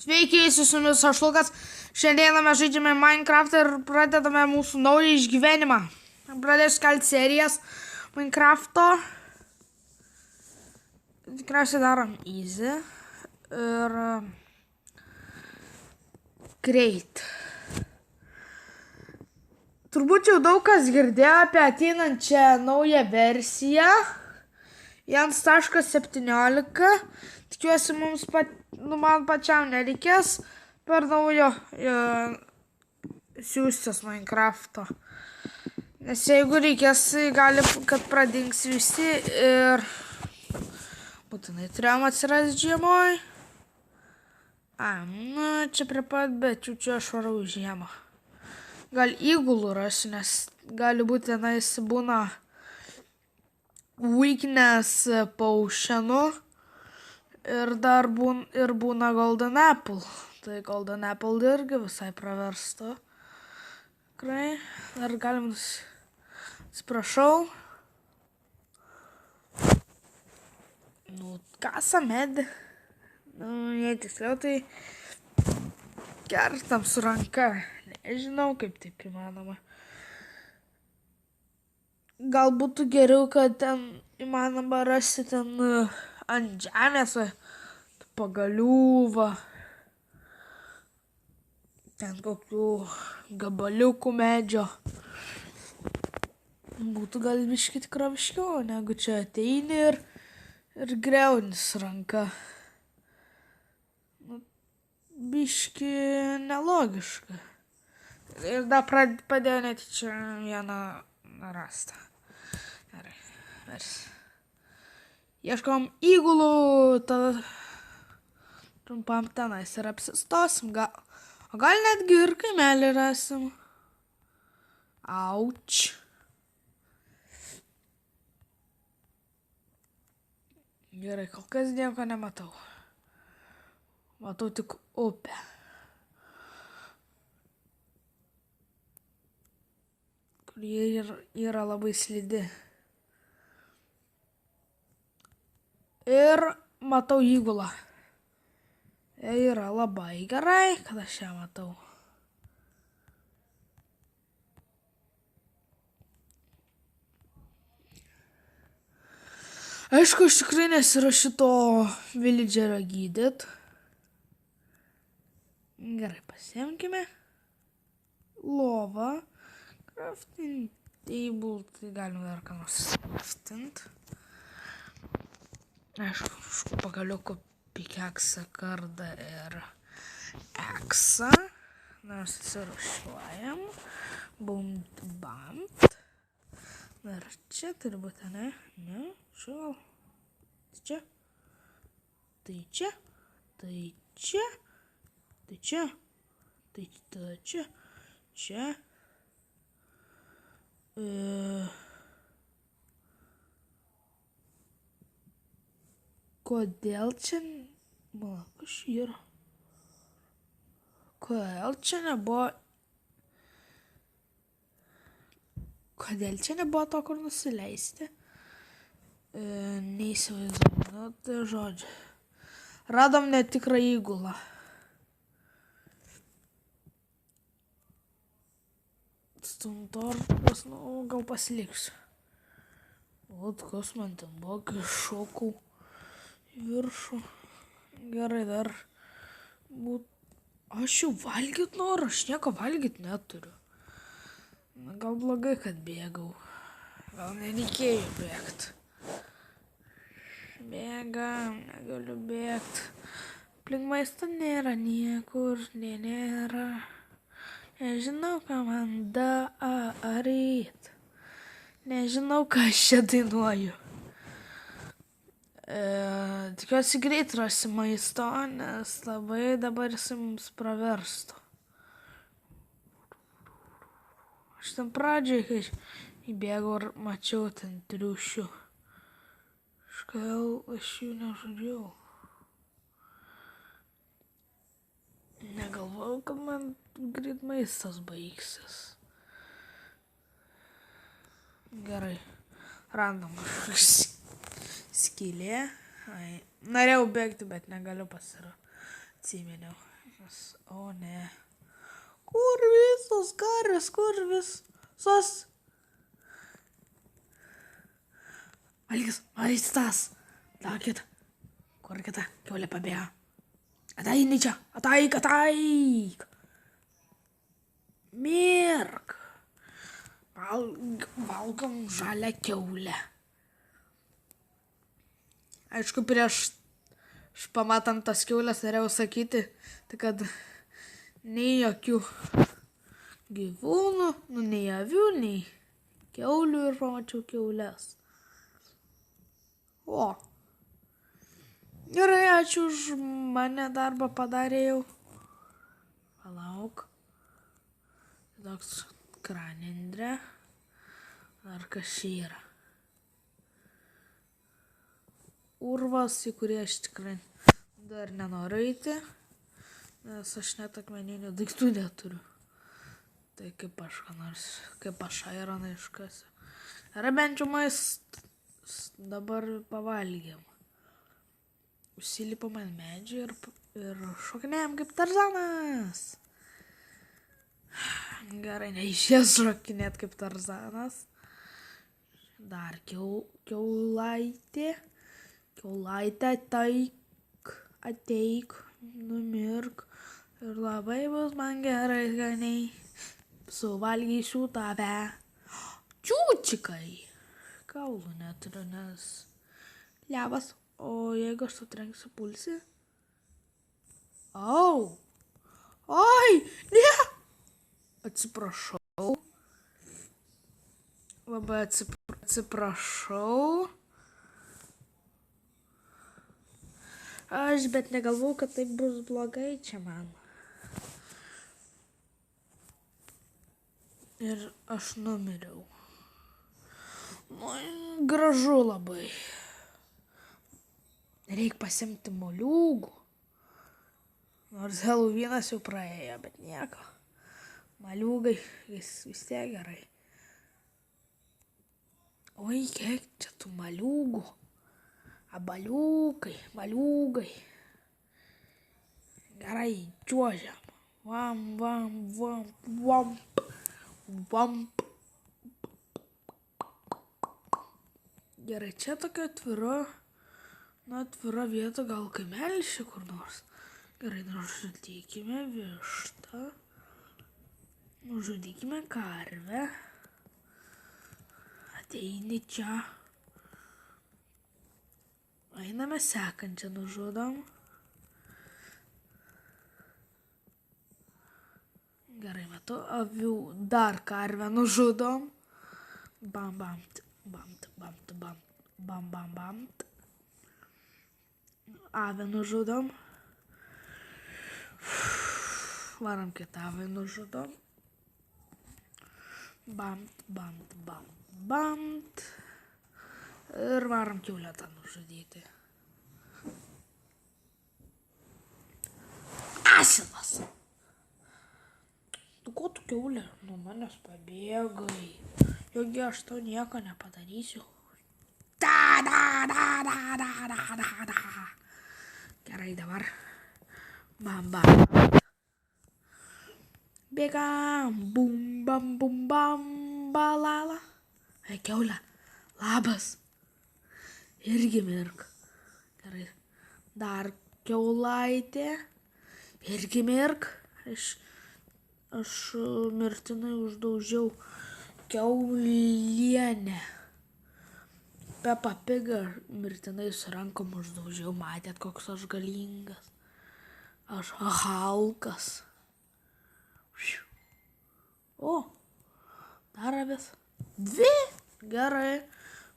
Sveiki, su jumis aš Lukas. Šiandieną mes žaidžiame Minecraft ir pradedame mūsų naują išgyvenimą. Pradėsiu kelti serijas Minecrafto. Tikriausiai darom easy ir greit. Turbūt jau daug kas girdėjo apie ateinančią naują versiją 1.17. Tikiuosi man pačiam nereikės per naujo siųstis Minecraft'o. Nes jeigu reikės, gali, kad pradings visi ir būtinai turėjom atsirasti žiemoj. Čia prie pat, bet čia aš varau žiemą. Gal įgulų rasiu, nes gali būti tenais būna weakness potionų. Ir dar būna Golden Apple. Tai Golden Apple irgi visai praversta. Tikrai. Dar galim... Atsiprašau. Kasa medį. Jei tiksliau, tai kertam su ranka. Nežinau, kaip taip įmanoma. Gal būtų geriau, kad ten įmanoma rasti ten... ant žemės, pagalių, ten kokių gabaliukų medžio. Būtų gal biškį tikroviškiau, negu čia ateini ir griaunis ranka. Biškį nelogiška. Ir dar padėjo netyčia vieną rastą. Gerai, versi. Ieškom įgulų, tada trumpam tenais ir apsistosim, o gal netgi ir kaimelį rasim. Auč. Gerai, kol kas nieko nematau. Matau tik upę. Kurie yra labai slidi. Ir matau įgulą. Yra labai gerai, kad aš ją matau. Aišku, aš tikrai nesiruošiu to villagerio gydyt. Gerai, pasiimkime. Lova. Crafting table. Tai galim dar ką nors craftinti. Aišku, pagaliuku pikeksą, kardą ir eksą. Nors atsirušiuojam. Bumt, bamt. Dar čia turi būti, ne? Ne, šal. Tai čia. Tai čia. Tai čia. Tai čia. Tai čia. Čia. Kodėl čia... Mala, kas yra? Kodėl čia nebuvo... Kodėl čia nebuvo to, kur nusileisti? Neįsivaizduoju. Nu, tai žodžiu. Radom netikrą įgulą. Stumtorpas, gal pasiliksiu. Vat, kas man ten buvo, kai šokau į viršų. Gerai, dar būt... Aš jau valgyt noriu, aš nieko valgyt neturiu. Na, gal blogai, kad bėgau. Gal nereikėjo bėgti. Bėgam, negaliu bėgti. Aplink maisto nėra niekur, nėra. Nežinau, ką man daryt. Nežinau, ką aš čia dainuoju. Tikiuosi greit rasi maisto, nes labai dabar jisai mums praverstų. Aš ten pradžiai, kai įbėgau ir mačiau ten triušių. Aš jų nežudžiau. Negalvojau, kad man greit maistas baigsis. Gerai, randam skylė. Norėjau bėgti, bet negaliu atsiminiau. O ne. Kur visos karvės, kur visos? Algis, maistas. Laukit. Kur kita kiaulė pabėgo? Ateini čia, ataik. Mirk. Valgom žalią kiaulę. Aišku, prieš pamatant tas kiaulės norėjau sakyti, tai kad nei jokių gyvūnų, nei avių, nei kiaulių ir pamačiau kiaulės. O. Gerai, ačiū už mane darbą padarė jau. Palauk. Toks kranindrė. Dar kas čia yra? Urvas, į kurį aš tikrai dar nenoriu eiti, nes aš net akmeninių daiktų neturiu. Tai kaip aš aironą iškasiu. Yra bent jau dabar pavalgėm. Užsilipom ant medžių ir šokinėjom kaip Tarzanas. Gerai, neišės šokinėt kaip Tarzanas. Dar kiaulaitė. Kiaulaitė ateik, numirk ir labai bus man gerai skaniai. Suvalgysiu tave. Čiūčikai. Kaulų neturiu, nes levas. O jeigu aš sutrenksiu pulsį? Au. Oi, ne. Atsiprašau. Labai atsiprašau. Aš bet negalvau, kad taip bus blogai čia man. Ir aš numiriau. Nu, gražu labai. Reik pasimti moliūgų. Nors Helovynas jau praėjo, bet nieko. Moliūgai vis tiek gerai. Oi, kiek čia tų moliūgų. Abaliukai, moliūgai. Gerai, čiuožiam. Vam. Gerai, čia tokia atvira vieta, gal kaimelis čia kur nors. Gerai, nužudykime vištą. Nužudykime karvę. Ateini čia. Einame sekančią nužudom. Gerai, matau avių. Dar karvę nužudom. Bamt. Avę nužudom. Varom kitą avę nužudom. Bamt. Ir varom kiauletą nužudyti. Asilas. Tu ko tu kiaulė? Nuo manęs pabėgai. Jogi aš tau nieko nepadarysiu. Gerai dabar. Bam. Bėgam. Bum, balala. Ei, kiaulė. Labas. Irgi mirk. Gerai. Dar kiaulaitė. Irgi mirk. Aš mirtinai uždaužiau kiaulienę. Peppa Pigą mirtinai su rankom uždaužiau. Matėt, koks aš galingas. Aš Halkas. O, dar avis. 2. Gerai.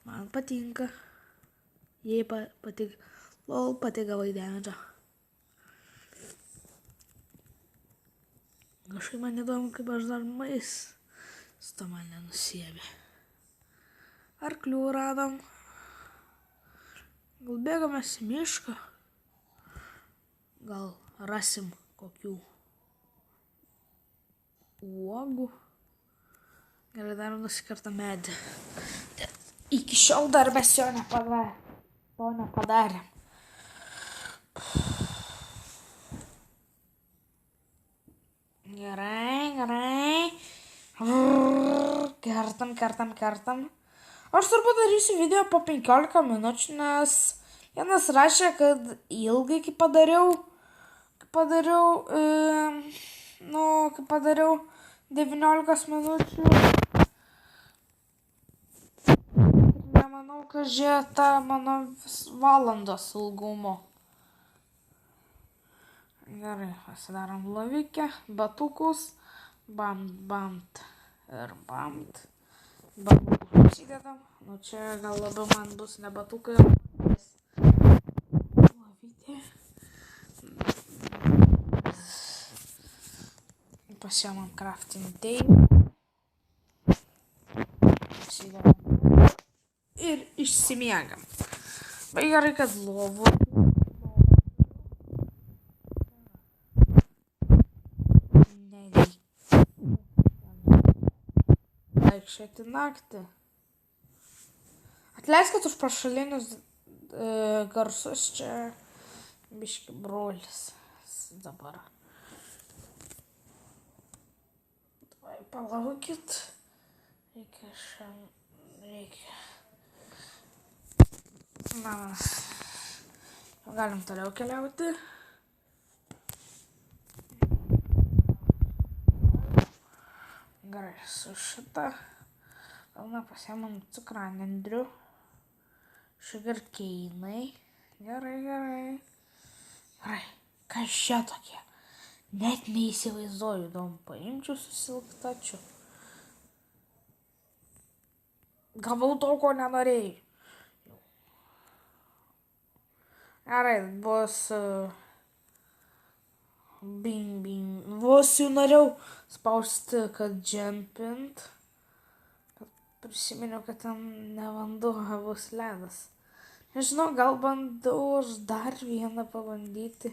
Man patinka. Jei patinka. Lol, patinka vaidendžio. Kažkaip man įdomu, kaip aš dar maistą mane nusiėmė. Arklių radom. Gal bėgamės į mišką. Gal rasim kokių uogų. Gerai, darom nusikartą medį. Iki šiol dar mes to nepadarėm. kertam. Aš turbūt darysiu video po 15 minučių, nes vienas rašė, kad ilgai, kai padariau 19 minučių. Nemanau, kad žiūrėta mano valandos ilgumo. Gerai, pasidarom lovikę, batukus, bamt ir bamt. Batukus įdedam. Nu čia gal labiau man bus ne batukai, lovytė. Pasiemam crafting table. Ir išsimiegam. Bet gerai, kad lovų. Vaikščioti naktį. Atleiskit už pašalinius garsus, čia biški brolis dabar. Davai, palaukit. Reikia. Na, galim toliau keliauti. Gerai, su šitą kalną pasiemam cukranendrių, sugarkeinai. Gerai. Kas čia tokie? Net neįsivaizduoju, įdomu, paimčiau susilktačiu. Gavau to, ko nenorėjau. Gerai, bus bing. Vos jau norėjau spausti, kad jumpint. Prisiminiau, kad ten ne vanduo, bus ledas. Nežinau, gal bandau aš dar vieną pabandyti.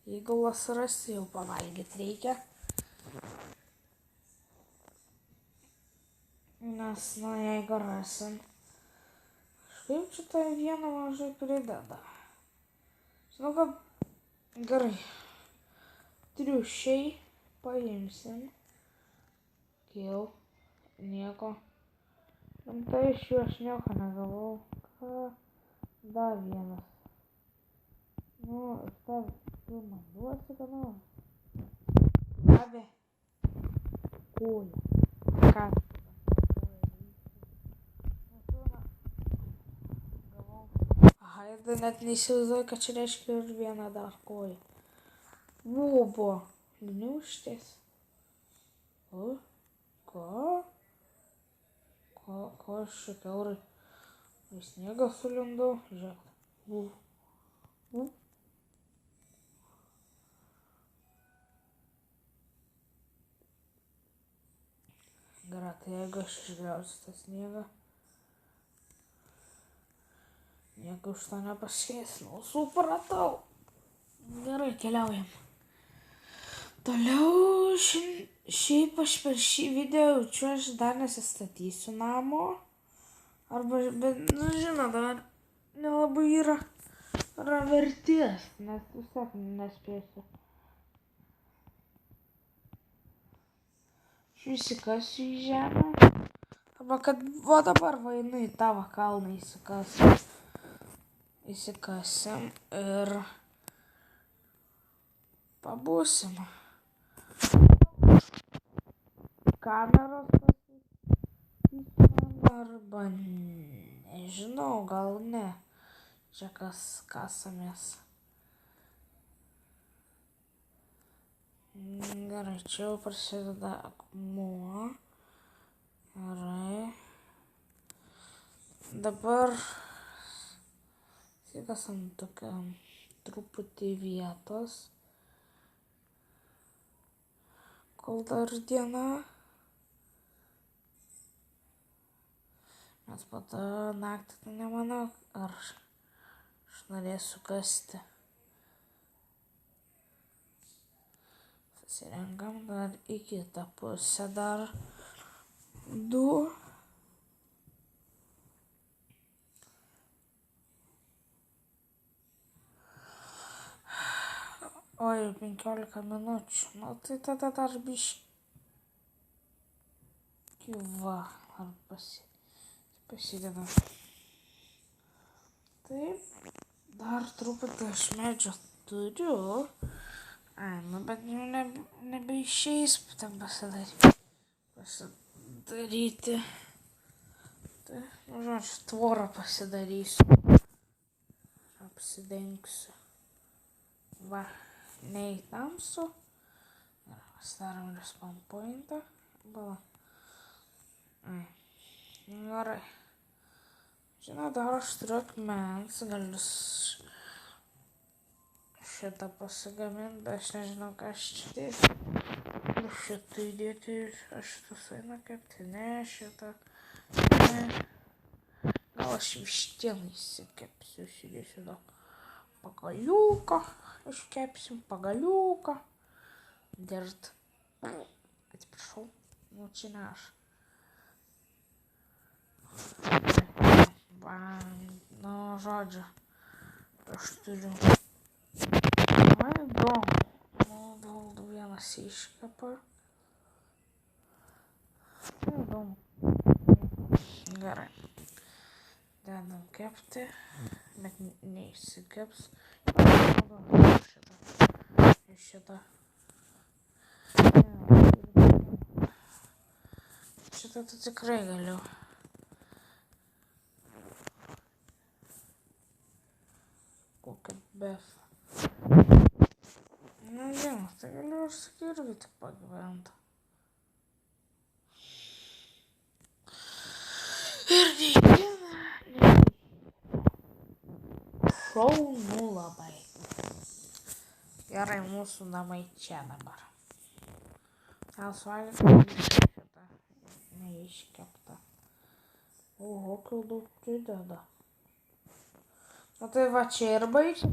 Jeigu surasiu, jau pavalgyti reikia. Nes, jeigu rasim, kažkaip šitą vieną mažai prideda. Žinau, kad gerai. Triušiai paimsim. Kill. Nieko. Rimtai iš jų aš nieko negavau. Ką? Dar vienas. Ir tą filmą duosi, kad Gavė. Koja. Ką? Aha, net neįsivaizduoju, kad čia reiškia ir vieną dar koją. Buvo gniūžtės. Ko aš čia kiaurai į sniegą sulindau? Žiūrėk. Gerai, tai jeigu aš išgriausiu tą sniegą, nieko už to nepasikeis. Supratau. Gerai, keliaujam. Toliau, šiaip aš per šį video jaučiu, aš dar nesistatysiu namo. Arba, bet, žinot, dar nelabai yra vertės, nes vis tiek nespėsiu. Aš įsikasiu į žemę. Arba kad, dabar vainu į tavo kalną įsikasim ir pabūsim. Kameros pasisysime arba nežinau, gal ne. Čia kas kasamės. Gerai, čia jau prasideda akmuo. Gerai. Dabar kasam tokią truputį vietos. Kol dar diena. Nes po to naktį tai nemanau, ar aš norėsiu kasti. Susirenkam dar į kitą pusę dar 2. Oi, 15 minučių. Tai tada dar biškį. Va, ar pasidedam. Taip, dar truputį aš medžio turiu. Ai, nu bet jau nebeišeis ten pasidaryti. Tai, nu žodžiu, tvorą pasidarysiu. Apsidengsiu. Va, nei tamsu. Pasidarom respawn pointą. Bala. Ai, gerai. Žinau, dar aš turiu akmens, galiu šitą pasigaminti, bet aš nežinau, ką aš čia dėsiu. Nu, šitą įdėti, aš šitą sueina kepti, ne, šitą, ne. Gal aš vištieną įsikepsiu, įsidėsiu dar pagaliuką, iškepsim pagaliuką. Dirt. Atsiprašau, nu čia ne aš. Va, nu, žodžiu, aš turiu. Man įdomu. Nu, gal vienas iškepa. Įdomu. Gerai. Dedam kepti, bet neįsikeps. Šitą. Šitą tai tikrai galiu. Kokia befa. Nu, žinoma, tai galiu aš irgi tik pagyventi. Ir neįdėna. Šaunu labai. Gerai, mūsų namai čia dabar. Gal suvalgyti šitą neiškeptą. Oho, kiek daug prideda. Na tai va čia ir baigsiu.